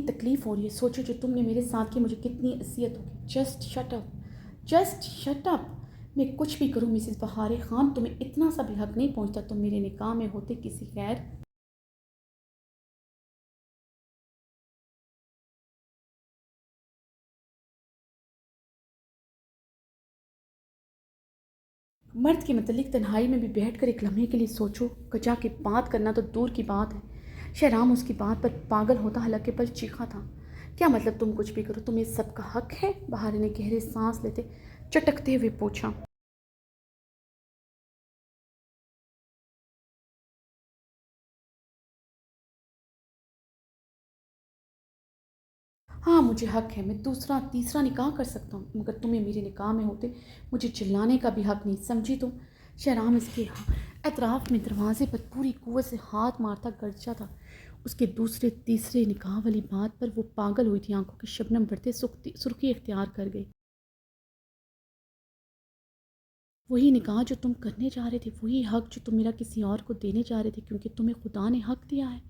Speaker 1: तकलीफ़ हो रही है। सोचो जो तुमने मेरे साथ की मुझे कितनी असियत होगी। Just shut up, just shut up. मैं कुछ भी करूँ मिसेस बहारे खान, तुम्हें इतना सा भी हक नहीं पहुँचता। तुम मेरे निकाह में होते किसी गैर मर्द के मतलब तन्हाई में भी बैठ कर एक लम्हे के लिए सोचो। कजा के बात करना तो दूर की बात है। शहराम उसकी बात पर पागल होता हलक के पल चीखा था। क्या मतलब तुम कुछ भी करो, तुम्हें सबका हक है? बहारे ने गहरे सांस लेते चटकते हुए पूछा। हाँ मुझे हक है, मैं दूसरा तीसरा निकाह कर सकता हूँ, मगर तुम्हें मेरे निकाह में होते मुझे चिल्लाने का भी हक नहीं, समझी तुम? शहराम इसके अतराफ में दरवाजे पर पूरी कुव्वत से हाथ मारता गरजा था। उसके दूसरे तीसरे निकाह वाली बात पर वो पागल हुई थी। आंखों की शबनम बढ़ते सुर्खी इख्तियार कर गई। वही निकाह जो तुम करने जा रहे थे, वही हक जो तुम मेरा किसी और को देने जा रहे थे, क्योंकि तुम्हें खुदा ने हक दिया है।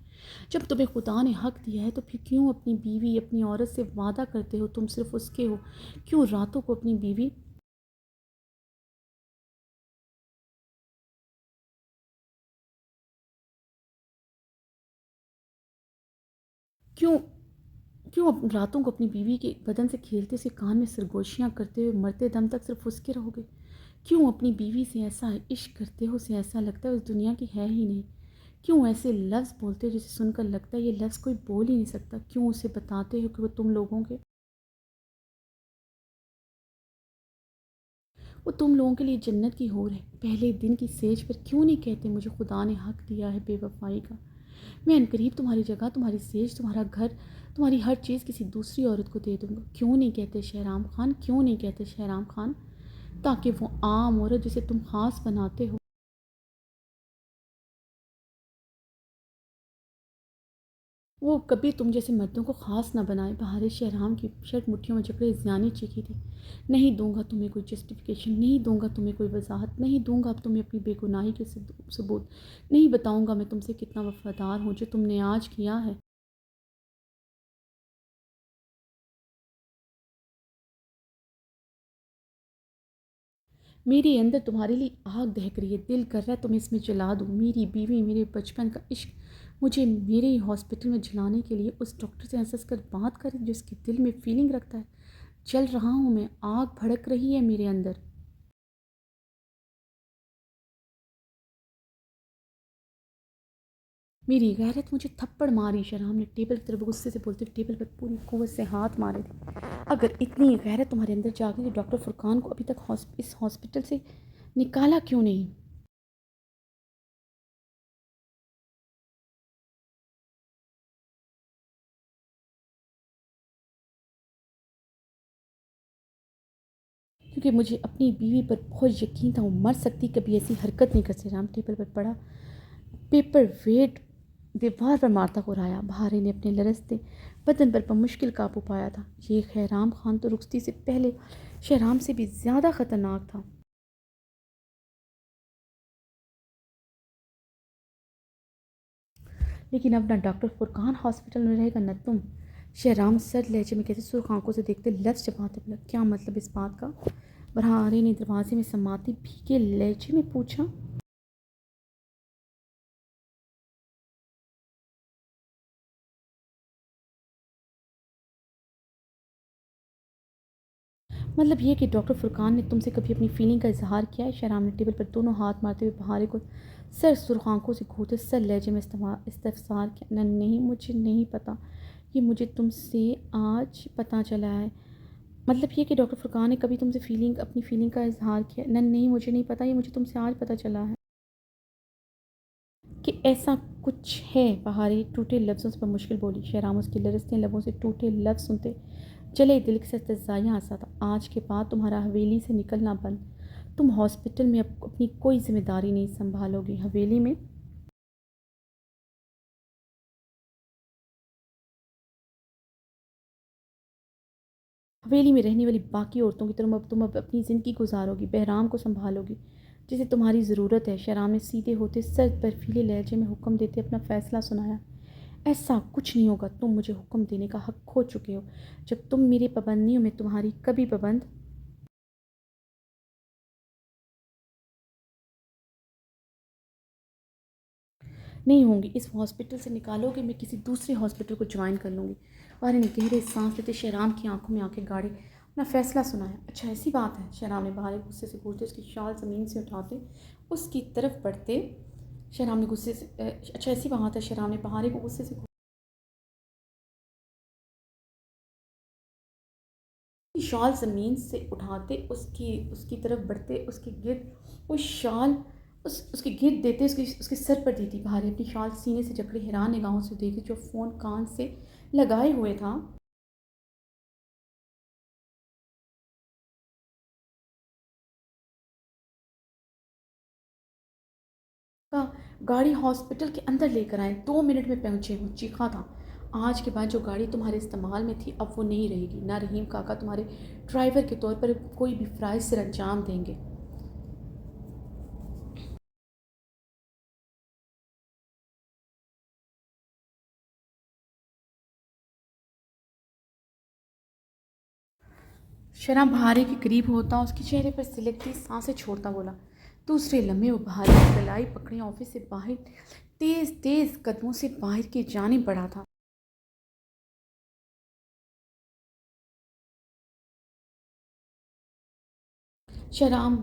Speaker 1: जब तुम्हें खुदा ने हक दिया है तो फिर क्यों अपनी बीवी अपनी औरत से वादा करते हो तुम सिर्फ उसके हो? क्यों रातों को अपनी बीवी क्यों क्यों रातों को अपनी बीवी के बदन से खेलते से कान में सरगोशियाँ करते हुए मरते दम तक सिर्फ उसके रहोगे? क्यों अपनी बीवी से ऐसा इश्क करते हो, उसे ऐसा लगता है उस दुनिया की है ही नहीं? क्यों ऐसे लफ्ज़ बोलते हो जिसे सुनकर लगता है ये लफ्ज़ कोई बोल ही नहीं सकता? क्यों उसे बताते हो कि वो तुम लोगों के लिए जन्नत की हूर है? पहले दिन की सेज पर क्यों नहीं कहते मुझे खुदा ने हक दिया है बेवफ़ाई का? मैं अनकरीब तुम्हारी जगह, तुम्हारी सेज, तुम्हारा घर, तुम्हारी हर चीज़ किसी दूसरी औरत को दे दूँगा। क्यों नहीं कहते शहराम खान? क्यों नहीं कहते शहराम खान? ताकि वो आम औरत जिसे तुम ख़ास बनाते हो, वो कभी तुम जैसे मर्दों को ख़ास ना बनाए। बहारे शहराम की शर्ट मुट्ठियों में जकड़े ज़ियानी चीखी थी। नहीं दूँगा तुम्हें कोई जस्टिफ़िकेशन, नहीं दूँगा तुम्हें कोई वज़ाहत, नहीं दूँगा अब तुम्हें अपनी बेगुनाही के सबूत। नहीं बताऊँगा मैं तुमसे कितना वफ़ादार हूँ जो तुमने आज किया है। मेरे अंदर तुम्हारे लिए आग दहक रही है, दिल कर रहा है तुम्हें इसमें जला दूँ। मेरी बीवी, मेरे बचपन का इश्क, मुझे मेरे ही हॉस्पिटल में जलाने के लिए उस डॉक्टर से हंस कर बात करें जो इसके दिल में फीलिंग रखता है। जल रहा हूँ मैं, आग भड़क रही है मेरे अंदर। मेरी गैरत मुझे थप्पड़ मारी। शराम ने टेबल की तरफ गुस्से से बोलते हुए टेबल पर पूरी कुव्वत से हाथ मारे थे। अगर इतनी गैरत तुम्हारे अंदर जागी तो डॉक्टर फुरकान को अभी तक इस हॉस्पिटल से निकाला क्यों नहीं? क्योंकि मुझे अपनी बीवी पर बहुत यकीन था, वो मर सकती, कभी ऐसी हरकत नहीं कर सकती। राम टेबल पर पड़ा पेपर वेट दीवार पर मारता हुआ आया। बहारे ने अपने लरसते बदन पर मुश्किल काबू पाया था। ये खैराम खान तो रुखसती से पहले शहराम से भी ज़्यादा ख़तरनाक था। लेकिन अब ना डॉक्टर फुरकान हॉस्पिटल में रहेगा न तुम। शहराम सर लहजे में कैसे सुर्ख आंखों से देखते लफ्ज़ जबाते बोला, क्या मतलब इस बात का? बरहारे ने दरवाजे में समाते भीगे लहजे में पूछा। मतलब ये कि डॉक्टर फुरकान ने तुमसे कभी अपनी फीलिंग का इजहार किया है? शहराम ने टेबल पर दोनों हाथ मारते हुए बहारे को सर सुर्ख आंखों से घूरते सर लहजे में इस्तफसार किया। न नहीं, मुझे नहीं पता। ये मुझे तुमसे आज पता चला है। मतलब ये कि डॉक्टर फुरकान ने कभी तुमसे अपनी फीलिंग का इजहार किया? न नहीं, मुझे नहीं पता। ये मुझे तुमसे आज पता चला है कि ऐसा कुछ है। बहारे टूटे लफ्ज़ों से पर मुश्किल बोली। शहराम उसके लरसते लबों से टूटे लफ्ज़ सुनते चले दिल से तजाया हंसा था। आज के बाद तुम्हारा हवेली से निकलना बंद। तुम हॉस्पिटल में अब अपनी कोई जिम्मेदारी नहीं संभालोगी। हवेली में रहने वाली बाकी औरतों की तरह अब तुम अब अपनी ज़िंदगी गुजारोगी, बहराम को संभालोगी जिसे तुम्हारी ज़रूरत है। शहराम ने सीधे होते सर बर्फीले लहजे में हुक्म देते अपना फ़ैसला सुनाया। ऐसा कुछ नहीं होगा, तुम मुझे हुक्म देने का हक खो चुके हो। जब तुम मेरी पाबंदियों में तुम्हारी कभी पाबंद नहीं होंगी। इस हॉस्पिटल से निकालोगे, मैं किसी दूसरे हॉस्पिटल को ज्वाइन कर लूँगी। वारे ने गहरे सांस लेते शहराम की आंखों में आंखें गाड़ी अपना फैसला सुनाया। अच्छा ऐसी बात है? शहराम ने बाहर गुस्से से पूछते उसकी शाल ज़मीन से उठाते उसकी तरफ बढ़ते। शहराम ने गुस्से से अच्छा ऐसी बात है? शहराम ने बहारे को गुस्से से शॉल ज़मीन से उठाते उसकी उसकी तरफ बढ़ते उसके गिर्द वो शाल उसके गिर्द देते उसके उसके सर पर देती। भारी अपनी शाल सीने से जकड़े हैरान निगाहों से देखी जो फ़ोन कान से लगाए हुए था। का गाड़ी हॉस्पिटल के अंदर लेकर आए, 2 मिनट में पहुँचे। वो चीखा था, आज के बाद जो गाड़ी तुम्हारे इस्तेमाल में थी अब वो नहीं रहेगी। ना रहीम काका तुम्हारे ड्राइवर के तौर पर कोई भी फ़राइज़ सर अंजाम देंगे। शराब बहारे के करीब होता उसके चेहरे पर सिलकती सांसें छोड़ता बोला, दूसरे लम्हे वो बहारे की कलाई पकड़े ऑफिस से बाहर तेज तेज कदमों से बाहर की जानिब बढ़ा था। शराब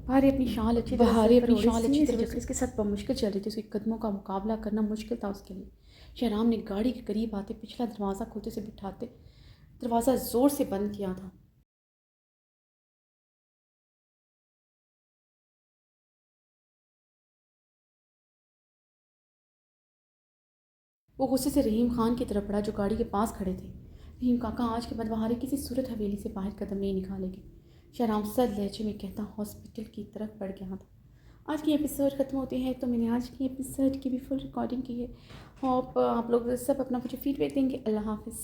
Speaker 1: बहारे अपनी शाल अच्छी तरह
Speaker 2: बहारे
Speaker 1: सर पर
Speaker 2: अपनी
Speaker 1: ओढ़े
Speaker 2: शाल
Speaker 1: सीने
Speaker 2: अच्छी
Speaker 1: से
Speaker 2: तरह
Speaker 1: जकड़ी
Speaker 2: से
Speaker 1: उसके सर पर मुश्किल चल रही थी। उसके कदमों का मुकाबला करना मुश्किल था उसके लिए। शहराम ने गाड़ी के करीब आते पिछला दरवाज़ा खोलते से बिठाते दरवाज़ा ज़ोर से बंद किया था। वो गुस्से से रहीम खान की तरफ बढ़ा जो गाड़ी के पास खड़े थे। रहीम काका आज के बाद बहारे किसी सूरत हवेली से बाहर कदम नहीं निकालेगी। शहराम सर लहजे में कहता हॉस्पिटल की तरफ बढ़ गया था। आज की एपिसोड ख़त्म होती है तो मैंने आज की एपिसोड की भी फुल रिकॉर्डिंग की है। होप आप लोग सब अपना मुझे फीडबैक देंगे। अल्लाह हाफिज़।